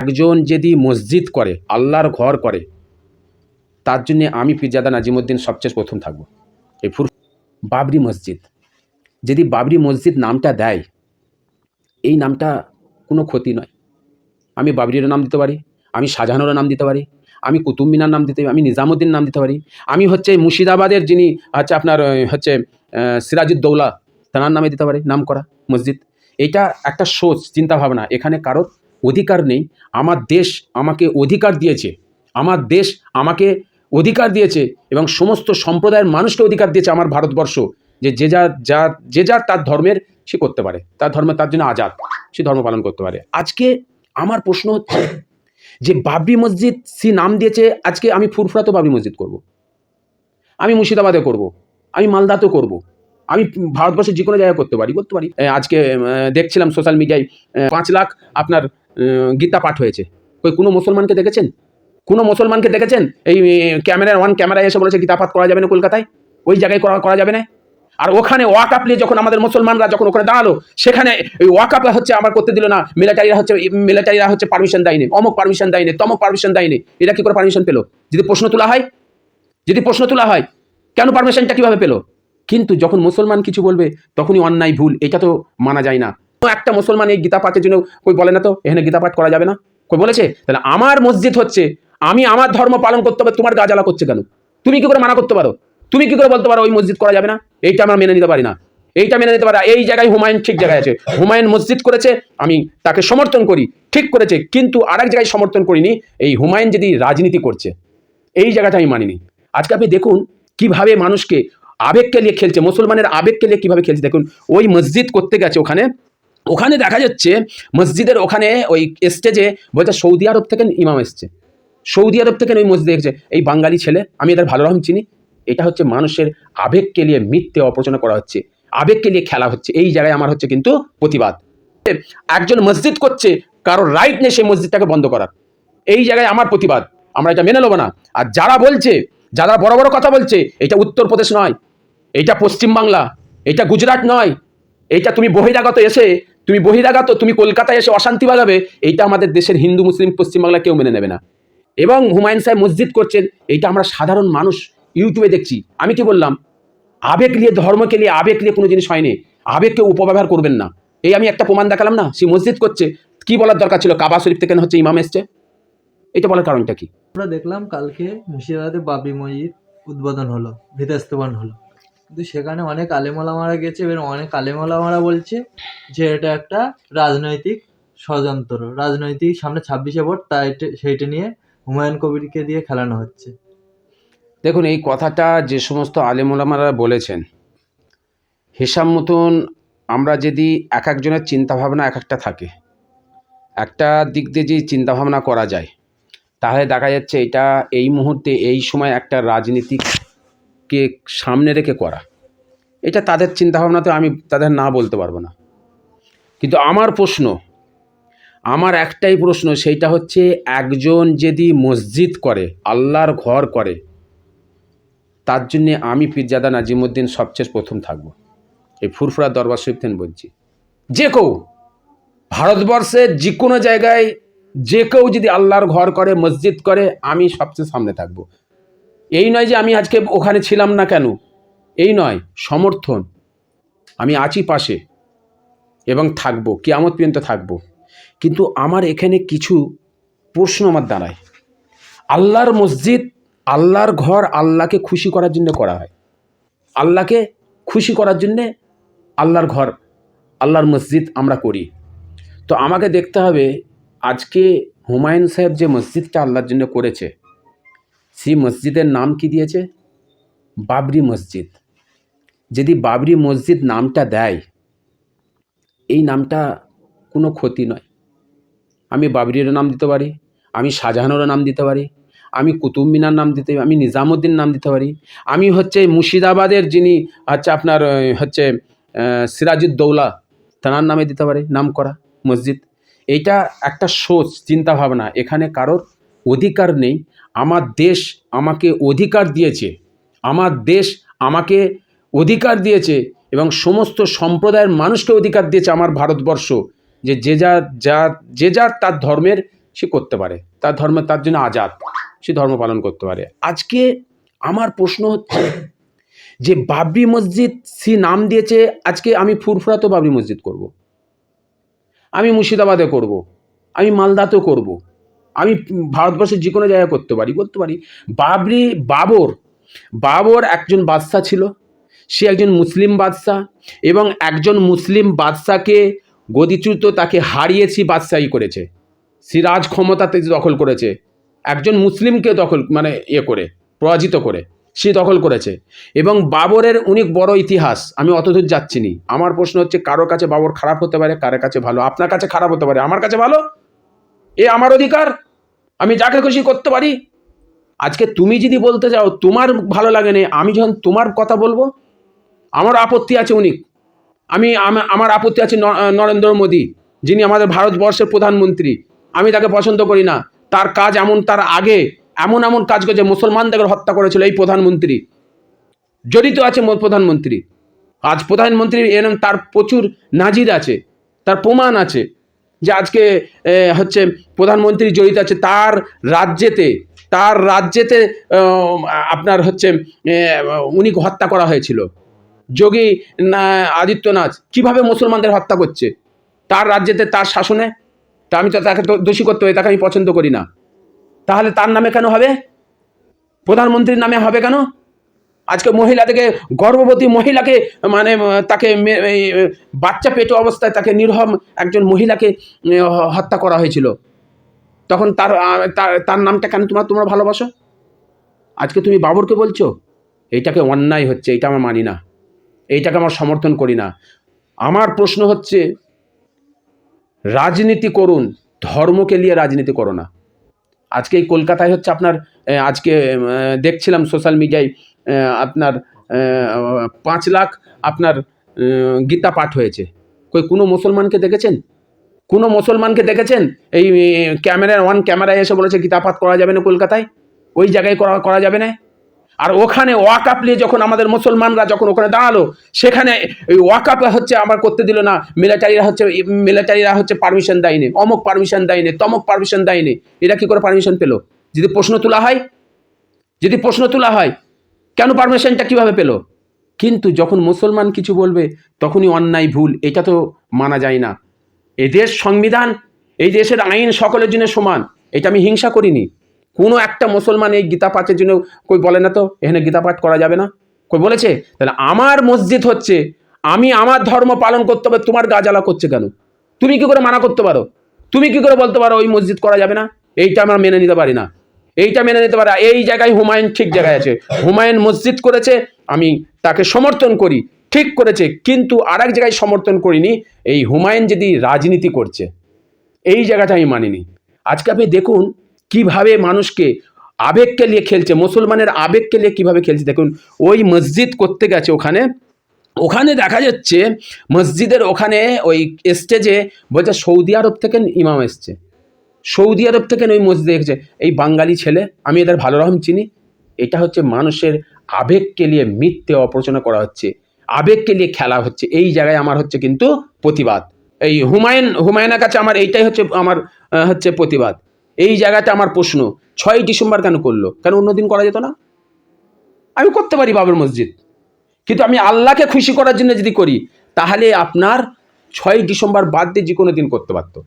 একজন যদি মসজিদ করে, আল্লাহর ঘর করে, তার জন্য আমি পীরজাদা নাজিমুদ্দিন সবচেয়ে প্রথম থাকবো। এই বাবরি মসজিদ, যদি বাবরি মসজিদ নামটা দেয়, এই নামটা কোনো ক্ষতি নয়। আমি বাবরিরও নাম দিতে পারি, আমি শাহজাহানেরও নাম দিতে পারি, আমি কুতুব মিনার নাম দিতে পারি, আমি নিজামুদ্দিন নাম দিতে পারি, আমি মুর্শিদাবাদের যিনি আপনার সিরাজউদ্দৌলা, তাঁর নামে দিতে পারি নাম করা মসজিদ। এটা একটা সোচ, চিন্তাভাবনা। এখানে কারোর অধিকার নেই। আমার দেশ আমাকে অধিকার দিয়েছে, আমার দেশ আমাকে অধিকার দিয়েছে এবং সমস্ত সম্প্রদায়ের মানুষকে অধিকার দিয়েছে আমার ভারতবর্ষ, যে যে যার তার ধর্মের সে করতে পারে, তার ধর্ম তার জন্য আজাদ, সে ধর্ম পালন করতে পারে। আজকে আমার প্রশ্ন হচ্ছে যে বাবরি মসজিদ সে নাম দিয়েছে, আজকে আমি ফুরফুরাতেও বাবরি মসজিদ করব, আমি মুর্শিদাবাদে করব, আমি মালদাতেও করব, আমি ভারতবর্ষের যে কোনো জায়গায় করতে পারি। আজকে দেখছিলাম সোশ্যাল মিডিয়ায় 5 লাখ আপনার গীতা পাঠ হয়েছে। কোনো মুসলমানকে দেখেছেন? কোনো মুসলমানকে দেখেছেন এই ক্যামেরায় এসে বলেছে গীতা পাঠ করা যাবে না কলকাতায়? ওই জায়গায় করা যাবে না? আর ওখানে ওয়াকআপ নিয়ে যখন আমাদের মুসলমানরা যখন ওখানে দাঁড়ালো, সেখানে ওই ওয়াকআপ হচ্ছে আমার করতে দিল না, মিলিটারিরা হচ্ছে পারমিশন দেয়নি, অমুক পারমিশন দেয়নি, তমক পারমিশন দেয়নি। এরা কি করে পারমিশন পেলো? যদি প্রশ্ন তোলা হয় কেন পারমিশনটা কিভাবে পেলো? কিন্তু যখন মুসলমান কিছু বলবে তখনই অন্যায় ভুল, এটা তো মানা যায় না। একটা মুসলমান এই গীতা পাঠের জন্য কই বলে না তো এখানে গীতা পাঠ করা যাবে না, কই বলেছে? তাহলে আমার মসজিদ হচ্ছে, আমি আমার ধর্ম পালন করতে হবে, তোমার গা জ্বালা করছে কেন? তুমি কি করে মানা করতে পারো? তুমি কি করে বলতে পারো ওই মসজিদ করা যাবে না? এইটা আমরা মেনে নিতে পারি না। এই জায়গায় হুমায়ুন ঠিক জায়গায় আছে, হুমায়ুন মসজিদ করেছে, আমি তাকে সমর্থন করি, ঠিক করেছে। কিন্তু আরেক জায়গায় সমর্থন করিনি, এই হুমায়ুন যদি রাজনীতি করছে, এই জায়গাটা আমি মানিনি। আজকে আপনি দেখুন কিভাবে মানুষকে আবেগকে নিয়ে খেলছে, মুসলমানের আবেগকে নিয়ে কিভাবে খেলছে। দেখুন ওই মসজিদ করতে গেছে, ওখানে দেখা যাচ্ছে মসজিদের ওখানে ওই স্টেজে বলছে সৌদি আরব থেকে ইমাম এসছে, সৌদি আরব থেকে ওই মসজিদে এসেছে। এই বাঙালি ছেলে, আমি এদের ভালো রকম চিনি। এটা হচ্ছে মানুষের আবেগকে নিয়ে মিথ্যে অপচনা করা হচ্ছে, আবেগকে নিয়ে খেলা হচ্ছে। এই জায়গায় আমার হচ্ছে কিন্তু প্রতিবাদ। একজন মসজিদ করছে, কারোর রাইট নেই সেই মসজিদটাকে বন্ধ করার। এই জায়গায় আমার প্রতিবাদ, আমরা এটা মেনে নেবো না। আর যারা বড় বড় কথা বলছে, এটা উত্তরপ্রদেশ নয়, এটা পশ্চিমবাংলা, এটা গুজরাট নয়, এটা তুমি বহিরাগত, তুমি কলকাতায় এসে অশান্তি বাগাবে, এইটা আমাদের দেশের হিন্দু মুসলিম পশ্চিমবাংলা কেউ মেনে নেবে না। এবং হুমায়ুন সাহেব মসজিদ করছেন, এইটা আমরা সাধারণ মানুষ ইউটিউবে দেখছি। আমি কি বললাম? আবেগ নিয়ে, ধর্মকে নিয়ে আবেগ নিয়ে কোনো জিনিস হয়নি, আবেগকে উপব্যবহার করবেন না। এই আমি একটা প্রমাণ দেখালাম না, সে মসজিদ করছে, কি বলার দরকার ছিল কাবা শরীফ থেকে হচ্ছে ইমাম এসছে? এটা বলার কারণটা কি? আমরা দেখলাম কালকে মুর্শিদাবাদে বাবরি মসজিদ উদ্বোধন হলো, ভিত্তিস্থাপন হলো, কিন্তু সেখানে অনেক আলেমওলামারা গেছে এবং অনেক আলেমওলামারা বলছে যে এটা একটা রাজনৈতিক ষড়যন্ত্র, রাজনৈতিক সামনে 26শে ভোট, তাই সেইটা নিয়ে হুমায়ুন কবিরকে দিয়ে খেলানো হচ্ছে। দেখুন এই কথাটা যে সমস্ত আলেমওলামারা বলেছেন, হিসাব মতন আমরা যদি এক একজনের চিন্তাভাবনা এক একটা থাকে, একটা দিক দিয়ে যদি চিন্তাভাবনা করা যায়, তাহলে দেখা যাচ্ছে এটা এই মুহূর্তে এই সময় একটা রাজনীতিকে সামনে রেখে করা, এটা তাদের চিন্তাভাবনাতে আমি তাদের না বলতে পারবো না। কিন্তু আমার একটাই প্রশ্ন, সেইটা হচ্ছে একজন যদি মসজিদ করে, আল্লাহর ঘর করে, তার জন্যে আমি পীরজাদা নাজিমুদ্দিন সবচেয়ে প্রথম থাকবো। এই ফুরফুরা দরবার শরীফ থেকে বলছি, যে কেউ ভারতবর্ষের যে কোনো জায়গায় যে কেউ যদি আল্লাহর ঘর করে, মসজিদ করে, আমি সবচেয়ে সামনে থাকবো। এই নয় যে আমি আজকে ওখানে ছিলাম না কেন, এই নয়, সমর্থন, আমি আছি পাশে এবং থাকবো, কিয়ামত পর্যন্ত থাকবো। কিন্তু আমার এখানে কিছু প্রশ্ন আমার দাঁড়ায়। আল্লাহর মসজিদ, আল্লাহর ঘর আল্লাহকে খুশি করার জন্য করা হয়, আল্লাহকে খুশি করার জন্যে আল্লাহর ঘর, আল্লাহর মসজিদ আমরা করি। তো আমাকে দেখতে হবে আজকে হুমায়ুন সাহেব যে মসজিদটা আল্লাহর জন্য করেছে, সেই মসজিদের নাম কি দিয়েছে? বাবরি মসজিদ। যদি বাবরি মসজিদ নামটা দেয়, এই নামটা কোনো ক্ষতি নয়। আমি বাবরিরও নাম দিতে পারি, আমি শাহজাহানেরও নাম দিতে পারি, আমি কুতুব মিনার নাম দিতে পারি, আমি নিজামুদ্দিন নাম দিতে পারি, আমি মুর্শিদাবাদের যিনি আপনার সিরাজউদ্দৌলা, তাঁর নামে দিতে পারি নাম করা মসজিদ। এইটা একটা সোচ, চিন্তাভাবনা। এখানে কারোর অধিকার নেই। আমার দেশ আমাকে অধিকার দিয়েছে, আমার দেশ আমাকে অধিকার দিয়েছে এবং সমস্ত সম্প্রদায়ের মানুষকে অধিকার দিয়েছে আমার ভারতবর্ষ, যে যে যার তার ধর্মের সে করতে পারে, তার ধর্ম তার জন্য আজাদ, সে ধর্ম পালন করতে পারে। আজকে আমার প্রশ্ন হচ্ছে যে বাবরি মসজিদ সে নাম দিয়েছে, আজকে আমি ফুরফুরাতেও বাবরি মসজিদ করব, আমি মুর্শিদাবাদে করব, আমি মালদাতেও করব, আমি ভারতবর্ষের যে কোনো জায়গায় করতে পারি। বাবর একজন বাদশাহ ছিল, সে একজন মুসলিম বাদশাহ, এবং একজন মুসলিম বাদশাকে গদিচ্যুত তাকে হারিয়েছি বাদশাহী করেছে, সিরাজ ক্ষমতাতে দখল করেছে, একজন মুসলিমকে দখল মানে করে পরাজিত করে সে দখল করেছে। এবং বাবরের অনেক বড় ইতিহাস, আমি অতদূর যাচ্ছি না। আমার প্রশ্ন হচ্ছে, কারোর কাছে বাবর খারাপ হতে পারে, কারোর কাছে ভালো, আপনার কাছে খারাপ হতে পারে, আমার কাছে ভালো, এ আমার অধিকার, আমি যাকে খুশি করতে পারি। আজকে তুমি যদি বলতে যাও তোমার ভালো লাগে না, আমি যখন তোমার কথা বলবো আমার আপত্তি আছে অনেক। আমার আপত্তি আছে নরেন্দ্র মোদী, যিনি আমাদের ভারতবর্ষের প্রধানমন্ত্রী, আমি তাকে পছন্দ করি না। তার কাজ এমন, তার আগে এমন কাজ করেছে, মুসলমানদের হত্যা করেছিল এই প্রধানমন্ত্রী, জড়িত আছে প্রধানমন্ত্রী। আজ প্রধানমন্ত্রী এরম তার প্রচুর নাজির আছে, তার প্রমাণ আছে যে আজকে হচ্ছে প্রধানমন্ত্রী জড়িত আছে। তার রাজ্যেতে আপনার হচ্ছে উনি হত্যা করা হয়েছিল। যোগী আদিত্যনাথ কিভাবে মুসলমানদের হত্যা করছে তার রাজ্যেতে, তার শাসনে। তা আমি তো তাকে দোষী করতে হবে, তাকে আমি পছন্দ করি না। তাহলে তার নামে কেন হবে, প্রধানমন্ত্রীর নামে হবে কেন? আজকে মহিলাদেরকে, গর্ভবতী মহিলাকে মানে তাকে বাচ্চা পেটে অবস্থায় তাকে নির্মম একজন মহিলাকে হত্যা করা হয়েছিল, তখন তার নামটা কেন তোমরা ভালোবাসো? আজকে তুমি বাবরকে বলছো, এইটাকে অন্যায় হচ্ছে, এইটা আমরা মানি না, এইটাকে আমরা সমর্থন করি না। আমার প্রশ্ন হচ্ছে, রাজনীতি করুন, ধর্মকে নিয়ে রাজনীতি করো না। আজকে এই কলকাতায় হচ্ছে আপনার, আজকে দেখছিলাম সোশ্যাল মিডিয়ায় আপনার 5 লাখ আপনার গীতা পাঠ হয়েছে। কোনো মুসলমানকে দেখেছেন? কোনো মুসলমানকে দেখেছেন? এই ক্যামেরায় এসে বলেছে গীতা পাঠ করা যাবে না কলকাতায়, ওই জায়গায় করা যাবে না। আর ওখানে ওয়াকাপ নিয়ে যখন আমাদের মুসলমানরা যখন ওখানে দাঁড়ালো, সেখানে ওই ওয়াকাপ হচ্ছে আমার করতে দিল না, মিলিটারিরা হচ্ছে পারমিশন দেয়নি, অমুক পারমিশন দেয়নি, তমুক পারমিশন দেয়নি। এরা কি করে পারমিশন পেল? যদি প্রশ্ন তোলা হয় কেন পারমিশনটা কিভাবে পেল? কিন্তু যখন মুসলমান কিছু বলবে তখনই অন্যায় ভুল, এটা তো মানা যায় না। এদেশ সংবিধান, এই দেশের আইন সকলের জন্য সমান, এটা আমি হিংসা করিনি। কোনো একটা মুসলমান এই গীতা পাঠের জন্য কই বলে না তো এখানে গীতা পাঠ করা যাবে না, কই বলেছে? তাহলে আমার মসজিদ হচ্ছে, আমি আমার ধর্ম পালন করতে হবে, তোমার গা জ্বালা করছে কেন? তুমি কি করে মানা করতে পারো? তুমি কি করে বলতে পারো ওই মসজিদ করা যাবে না? এইটা আমরা মেনে নিতে পারি না, এইটা মেনে নিতে পারি। এই জায়গায় হুমায়ুন ঠিক জায়গায় আছে, হুমায়ুন মসজিদ করেছে, আমি তাকে সমর্থন করি, ঠিক করেছে। কিন্তু আর এক জায়গায় সমর্থন করিনি, এই হুমায়ুন যদি রাজনীতি করছে, এই জায়গাটা আমি মানিনি। আজকে আপনি দেখুন কিভাবে মানুষকে আবেগকে নিয়ে খেলছে, মুসলমানের আবেগকে নিয়ে কিভাবে খেলছে। দেখুন ওই মসজিদ করতে গেছে, ওখানে দেখা যাচ্ছে মসজিদের ওখানে ওই স্টেজে বলছে সৌদি আরব থেকে ইমাম এসছে, সৌদি আরব থেকে ওই মসজিদ দেখছে। এই বাঙালি ছেলে, আমি এদের ভালো রকম চিনি। এটা হচ্ছে মানুষের আবেগকে নিয়ে মিথ্যে অপরচনা করা হচ্ছে, আবেগকে নিয়ে খেলা হচ্ছে। এই জায়গায় আমার হচ্ছে কিন্তু প্রতিবাদ। এই হুমায়ুনের কাছে আমার এইটাই হচ্ছে আমার হচ্ছে প্রতিবাদ। এই জায়গাতে আমার প্রশ্ন, 6ই ডিসেম্বর কেন করলো? কেন অন্যদিন করা যেত না? আমি করতে পারি বাবর মসজিদ, কিন্তু আমি আল্লাহকে খুশি করার জন্য যদি করি, তাহলে আপনার 6ই ডিসেম্বর বাদ দিয়ে যে কোনো দিন করতে পারতো।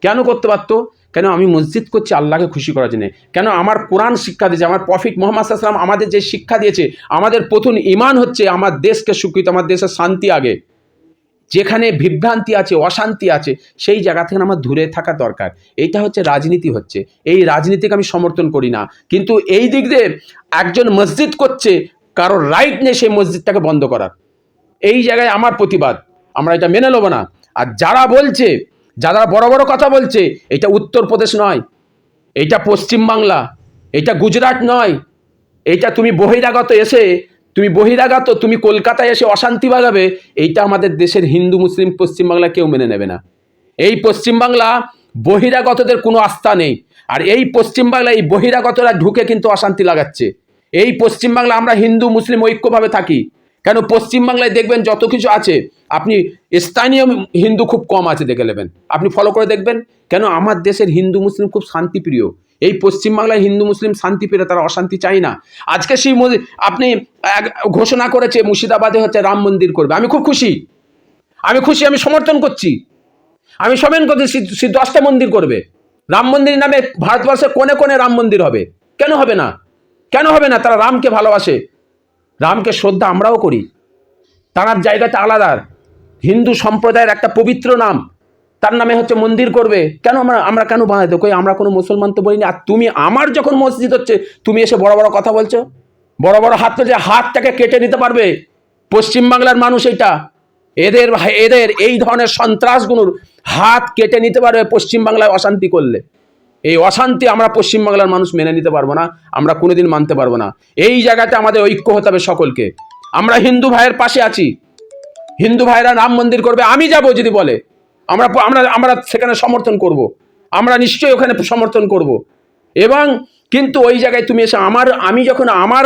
কেন করতে পারতো? কেন আমি মসজিদ করছি আল্লাহকে খুশি করার জন্য। কেন আমার কোরআন শিক্ষা দিয়েছে, আমার প্রফিট মুহাম্মদ সাল্লাল্লাহু আলাইহি ওয়াসাল্লাম আমাদের যে শিক্ষা দিয়েছে, আমাদের প্রথম ঈমান হচ্ছে আমার দেশকে সুখী, আমার দেশের শান্তি আগে। যেখানে বিভ্রান্তি আছে, অশান্তি আছে, সেই জায়গা থেকে আমার দূরে থাকা দরকার। এইটা হচ্ছে রাজনীতি হচ্ছে, এই রাজনীতিকে আমি সমর্থন করি না। কিন্তু এই দিক দিয়ে একজন মসজিদ করছে, কারোর রাইট নেই সেই মসজিদটাকে বন্ধ করার। এই জায়গায় আমার প্রতিবাদ, আমরা এটা মেনে নেব না। আর যারা বড় বড় কথা বলছে, এটা উত্তরপ্রদেশ নয়, এটা পশ্চিমবাংলা, এটা গুজরাট নয়, এটা তুমি বহিরাগত, তুমি কলকাতায় এসে অশান্তি বাগাবে, এইটা আমাদের দেশের হিন্দু মুসলিম পশ্চিমবাংলা কেউ মেনে নেবে না। এই পশ্চিমবাংলা বহিরাগতদের কোনো আস্থা নেই, আর এই পশ্চিমবাংলা এই বহিরাগতরা ঢুকে কিন্তু অশান্তি লাগাচ্ছে। এই পশ্চিমবাংলা আমরা হিন্দু মুসলিম ঐক্যভাবে থাকি, কেন পশ্চিমবাংলায় দেখবেন যত কিছু আছে, আপনি স্থানীয় হিন্দু খুব কম আছে দেখে নেবেন, আপনি ফলো করে দেখবেন। কেন আমার দেশের হিন্দু মুসলিম খুব শান্তিপ্রিয়, এই পশ্চিমবাংলায় হিন্দু মুসলিম শান্তিপ্রিয়, তারা অশান্তি চায় না। আজকে সেই আপনি ঘোষণা করেছে মুর্শিদাবাদে হচ্ছে রাম মন্দির করবে, আমি খুব খুশি, আমি সমর্থন করছি, আমি সমেন করছি 10টা মন্দির করবে, রাম মন্দির নামে ভারতবর্ষে কোনে কোনে রাম মন্দির হবে, কেন হবে না? কেন হবে না? তারা রামকে ভালোবাসে, রামকে শ্রদ্ধা আমরাও করি, তার জায়গাটা আলাদা। হিন্দু সম্প্রদায়ের একটা পবিত্র নাম, তার নামে হচ্ছে মন্দির করবে, কেন আমরা কেন বানাতে কই? আমরা কোনো মুসলমান তো বলিনি। আর তুমি আমার যখন মসজিদ হচ্ছে তুমি এসে বড় বড় কথা বলছো, বড় বড় হাত তো, যে হাতটাকে কেটে নিতে পারবে পশ্চিমবাংলার মানুষ, এদের এই ধরনের সন্ত্রাসগুলোর হাত কেটে নিতে পারবে পশ্চিমবাংলায় অশান্তি করলে। এই অশান্তি আমরা পশ্চিমবাংলার মানুষ মেনে নিতে পারবো না, আমরা কোনোদিন মানতে পারবো না। এই জায়গাতে আমাদের ঐক্য হতে হবে সকলকে। আমরা হিন্দু ভাইয়ের পাশে আছি, হিন্দু ভাইরা রাম মন্দির করবে, আমি যাব যদি বলে, আমরা আমরা আমরা সেখানে সমর্থন করব, আমরা নিশ্চয়ই ওখানে সমর্থন করব। এবং কিন্তু ওই জায়গায় তুমি এসে আমি যখন আমার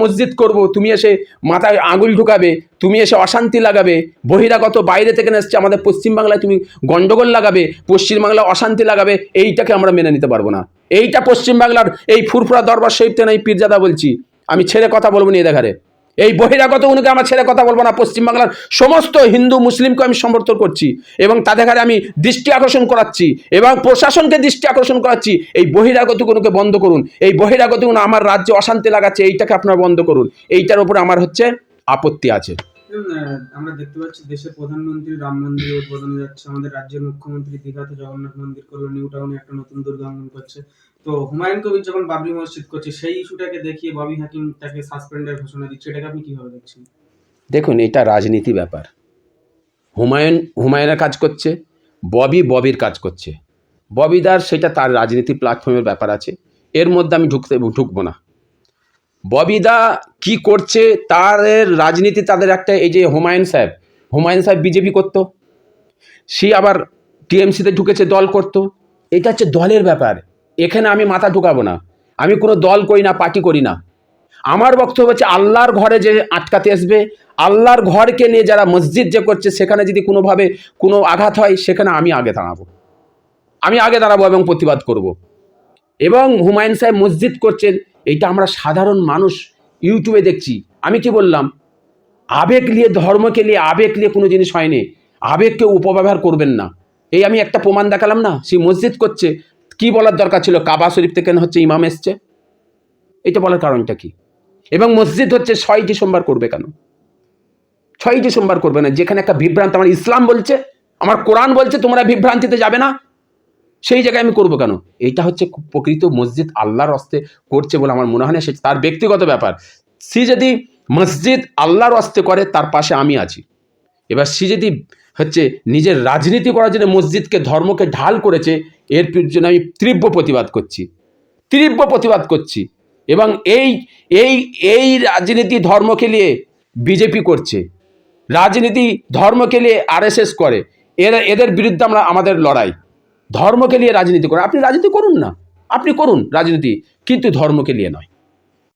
মসজিদ করব, তুমি এসে মাথায় আঙুল ঢুকাবে, তুমি এসে অশান্তি লাগাবে, বহিরাগত বাইরে থেকে এসছে আমাদের পশ্চিমবাংলায় তুমি গন্ডগোল লাগাবে, পশ্চিমবাংলায় অশান্তি লাগাবে, এইটাকে আমরা মেনে নিতে পারবো না। এইটা পশ্চিমবাংলার এই ফুরফুরা দরবার শরীফ থেকে এই পীরজাদা বলছি, আমি ছেড়ে কথা বলবো না। দেখারে এই বহিরাগত উনিকে আমার ছেড়ে কথা বলবো না। পশ্চিমবাংলার সমস্ত হিন্দু মুসলিমকে আমি সমর্থন করছি এবং তাদের ঘরে আমি দৃষ্টি আকর্ষণ করাচ্ছি এবং প্রশাসনকে দৃষ্টি আকর্ষণ করাচ্ছি, এই বহিরাগতগুলোকে বন্ধ করুন, এই বহিরাগতগুলো আমার রাজ্যে অশান্তি লাগাচ্ছে, এইটাকে আপনারা বন্ধ করুন, এইটার উপরে আমার হচ্ছে আপত্তি আছে। আমরা দেখতে পাচ্ছি দেশের প্রধানমন্ত্রী রাম মন্দির উদ্বোধনে যাচ্ছে, আমাদের রাজ্যের মুখ্যমন্ত্রী দীঘাতে জগন্নাথ মন্দির করলো, নিউ টাউনে একটা নতুন দুর্গা অঙ্গন করছে। তো হুমায়ুন কবির যখন বাবরি মসজিদ করছে, সেই ইস্যুটাকে দেখিয়ে ববি হাকিম তাকে সাসপেন্ডের ঘোষণা দিচ্ছে, এটাকে আপনি কিভাবে দেখছেন? দেখুন, এটা রাজনীতি ব্যাপার। হুমায়ুনের কাজ করছে, ববির কাজ করছে। ববিদার সেটা তার রাজনীতি প্ল্যাটফর্মের ব্যাপার আছে, এর মধ্যে আমি ঢুকবো না। ববিদা কি করছে তাদের রাজনীতি, তাদের একটা, এই যে হুমায়ুন সাহেব বিজেপি করতো, সে আবার টিএমসিতে ঢুকেছে, দল করতো, এটা হচ্ছে দলের ব্যাপার, এখানে আমি মাথা ঢুকাবো না। আমি কোনো দল করি না, পার্টি করি না। আমার বক্তব্য হচ্ছে আল্লাহর ঘরে যে আটকাতে আসবে, আল্লাহর ঘরকে নিয়ে যারা মসজিদ যে করছে, সেখানে যদি কোনোভাবে কোনো আঘাত হয়, সেখানে আমি আগে দাঁড়াবো এবং প্রতিবাদ করব। এবং হুমায়ুন সাহেব মসজিদ করছেন, এইটা আমরা সাধারণ মানুষ ইউটিউবে দেখছি। আমি কি বললাম, আবেগ নিয়ে, ধর্মকে নিয়ে আবেগ নিয়ে কোনো জিনিস হয়নি, আবেগকে উপব্যবহার করবেন না। এই আমি একটা প্রমাণ দেখালাম না, সেই মসজিদ করছে, কি বলার দরকার ছিল কাবা শরীফ থেকে হচ্ছে ইমাম এসছে, এটা বলার কারণটা কি? এবং মসজিদ হচ্ছে 6টি সোমবার করবে কেন? 6টি সোমবার করবে না, যেখানে একটা বিভ্রান্ত, আমার ইসলাম বলছে, আমার কোরআন বলছে তোমরা বিভ্রান্তিতে যাবে না, সেই জায়গায় আমি করবো কেন? এইটা হচ্ছে প্রকৃত মসজিদ আল্লাহর হস্তে করছে বলে আমার মনে হয় না, সেটা তার ব্যক্তিগত ব্যাপার। সে যদি মসজিদ আল্লাহর হস্তে করে, তার পাশে আমি আছি। এবার সে যদি হচ্ছে নিজের রাজনীতি করার জন্য মসজিদকে, ধর্মকে ঢাল করেছে, এর জন্য আমি তীব্র প্রতিবাদ করছি। এবং এই রাজনীতি ধর্মকে নিয়ে বিজেপি করছে, রাজনীতি ধর্মকে নিয়ে আরএসএস করে, এদের বিরুদ্ধে আমাদের লড়াই। ধর্মকে নিয়ে রাজনীতি করে, আপনি রাজনীতি করুন না, আপনি করুন রাজনীতি, কিন্তু ধর্মকে নিয়ে নয়।